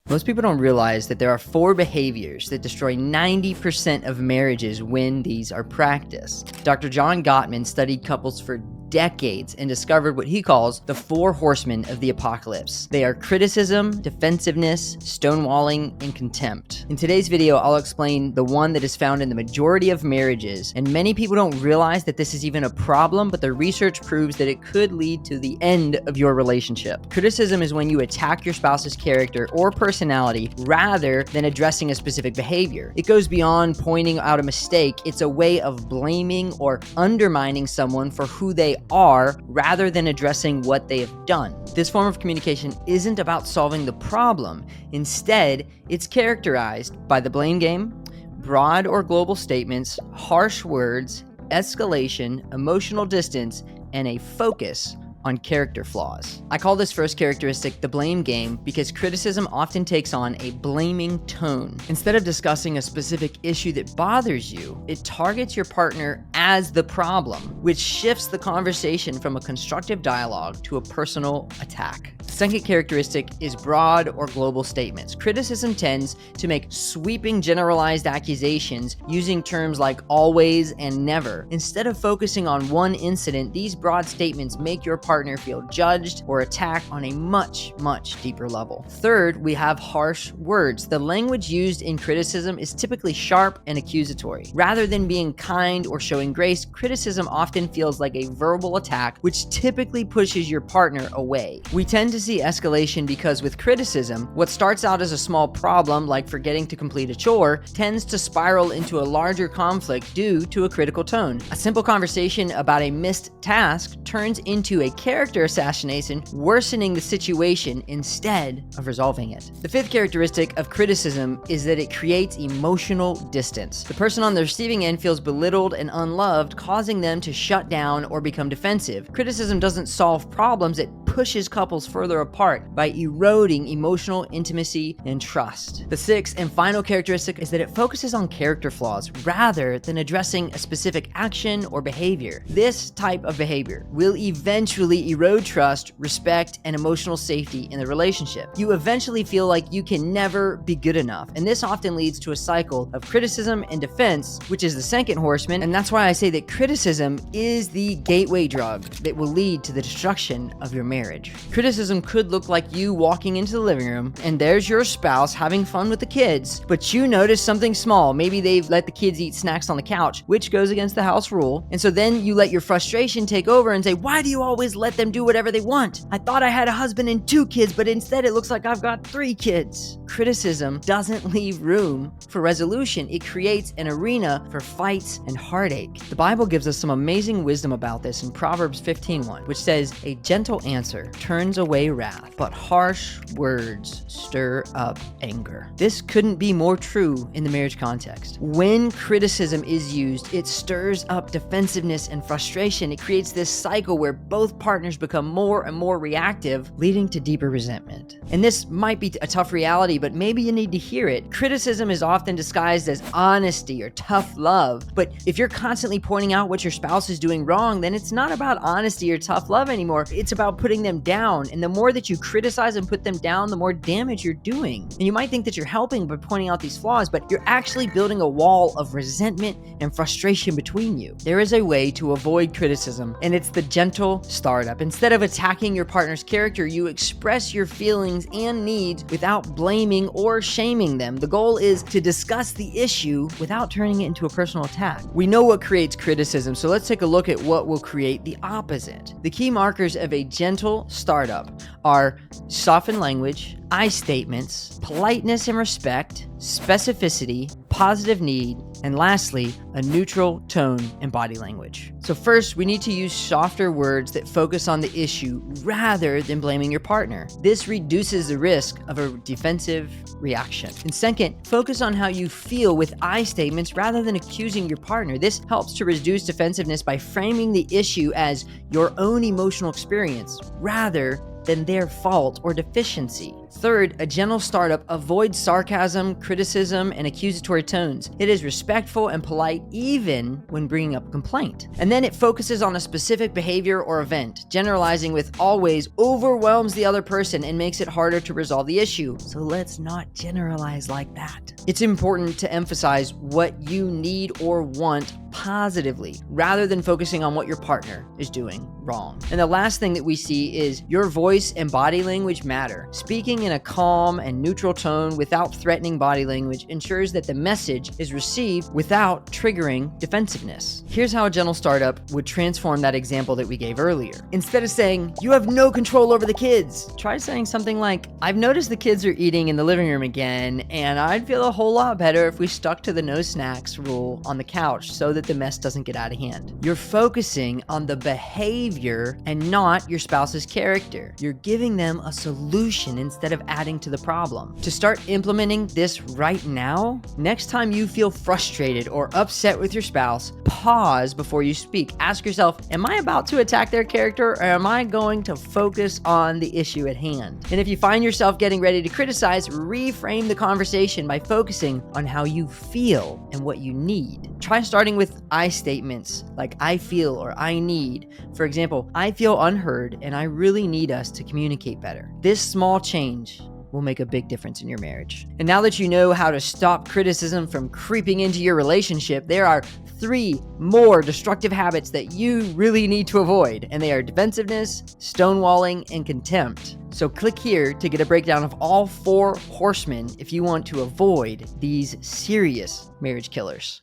Most people don't realize that there are 4 behaviors that destroy 90% of marriages when these are practiced. Dr. John Gottman studied couples for decades and discovered what he calls the 4 horsemen of the apocalypse. They are criticism, defensiveness, stonewalling, and contempt. In today's video, I'll explain the one that is found in the majority of marriages, and many people don't realize that this is even a problem, but the research proves that it could lead to the end of your relationship. Criticism is when you attack your spouse's character or personality rather than addressing a specific behavior. It goes beyond pointing out a mistake. It's a way of blaming or undermining someone for who they are rather than addressing what they have done. This form of communication isn't about solving the problem. Instead, it's characterized by the blame game, broad or global statements, harsh words, escalation, emotional distance, and a focus on character flaws. I call this first characteristic the blame game because criticism often takes on a blaming tone. Instead of discussing a specific issue that bothers you, it targets your partner as the problem, which shifts the conversation from a constructive dialogue to a personal attack. The second characteristic is broad or global statements. Criticism tends to make sweeping generalized accusations using terms like always and never. Instead of focusing on one incident, these broad statements make your partner feel judged or attacked on a much deeper level. Third, we have harsh words. The language used in criticism is typically sharp and accusatory. Rather than being kind or showing grace, criticism often feels like a verbal attack, which typically pushes your partner away. We tend to see escalation because with criticism, what starts out as a small problem like forgetting to complete a chore tends to spiral into a larger conflict due to a critical tone. A simple conversation about a missed task turns into a character assassination, worsening the situation instead of resolving it. The fifth characteristic of criticism is that it creates emotional distance. The person on the receiving end feels belittled and unloved, causing them to shut down or become defensive. Criticism doesn't solve problems, it pushes couples further apart by eroding emotional intimacy and trust. The sixth and final characteristic is that it focuses on character flaws rather than addressing a specific action or behavior. This type of behavior will eventually erode trust, respect, and emotional safety in the relationship. You eventually feel like you can never be good enough, and this often leads to a cycle of criticism and defense, which is the second horseman, and that's why I say that criticism is the gateway drug that will lead to the destruction of your marriage. Criticism could look like you walking into the living room, and there's your spouse having fun with the kids, but you notice something small. Maybe they've let the kids eat snacks on the couch, which goes against the house rule, and so then you let your frustration take over and say, why do you always let them do whatever they want? I thought I had a husband and 2 kids, but instead it looks like I've got 3 kids. Criticism doesn't leave room for resolution. It creates an arena for fights and heartache. The Bible gives us some amazing wisdom about this in Proverbs 15:1, which says, a gentle answer turns away wrath, but harsh words stir up anger. This couldn't be more true in the marriage context. When criticism is used, it stirs up defensiveness and frustration. It creates this cycle where both partners become more and more reactive, leading to deeper resentment. And this might be a tough reality, but maybe you need to hear it. Criticism is often disguised as honesty or tough love, but if you're constantly pointing out what your spouse is doing wrong, then it's not about honesty or tough love anymore. It's about putting them down, and the more that you criticize and put them down, the more damage you're doing. And you might think that you're helping by pointing out these flaws, but you're actually building a wall of resentment and frustration between you. There is a way to avoid criticism, and it's the gentle startup. Instead of attacking your partner's character, you express your feelings and needs without blaming or shaming them. The goal is to discuss the issue without turning it into a personal attack. We know what creates criticism, so let's take a look at what will create the opposite. The key markers of a gentle startup are softened language, I statements, politeness and respect, specificity, positive need, and lastly, a neutral tone and body language. So first, we need to use softer words that focus on the issue rather than blaming your partner. This reduces the risk of a defensive reaction. And second, focus on how you feel with I statements rather than accusing your partner. This helps to reduce defensiveness by framing the issue as your own emotional experience rather than their fault or deficiency. Third, a gentle startup avoids sarcasm, criticism, and accusatory tones. It is respectful and polite even when bringing up a complaint. And then it focuses on a specific behavior or event. Generalizing with always overwhelms the other person and makes it harder to resolve the issue. So let's not generalize like that. It's important to emphasize what you need or want positively rather than focusing on what your partner is doing wrong. And the last thing that we see is your voice and body language matter. Speaking in a calm and neutral tone without threatening body language ensures that the message is received without triggering defensiveness. Here's how a gentle startup would transform that example that we gave earlier. Instead of saying, "You have no control over the kids," try saying something like, "I've noticed the kids are eating in the living room again, and I'd feel a whole lot better if we stuck to the no snacks rule on the couch so that the mess doesn't get out of hand." You're focusing on the behavior and not your spouse's character. You're giving them a solution instead of adding to the problem. To start implementing this right now, next time you feel frustrated or upset with your spouse, pause before you speak. Ask yourself, am I about to attack their character, or am I going to focus on the issue at hand? And if you find yourself getting ready to criticize, reframe the conversation by focusing on how you feel and what you need. Try starting with I statements like "I feel" or "I need." For example, "I feel unheard and I really need us to communicate better." This small change will make a big difference in your marriage. And now that you know how to stop criticism from creeping into your relationship, there are 3 more destructive habits that you really need to avoid, and they are defensiveness, stonewalling, and contempt. So click here to get a breakdown of all 4 horsemen if you want to avoid these serious marriage killers.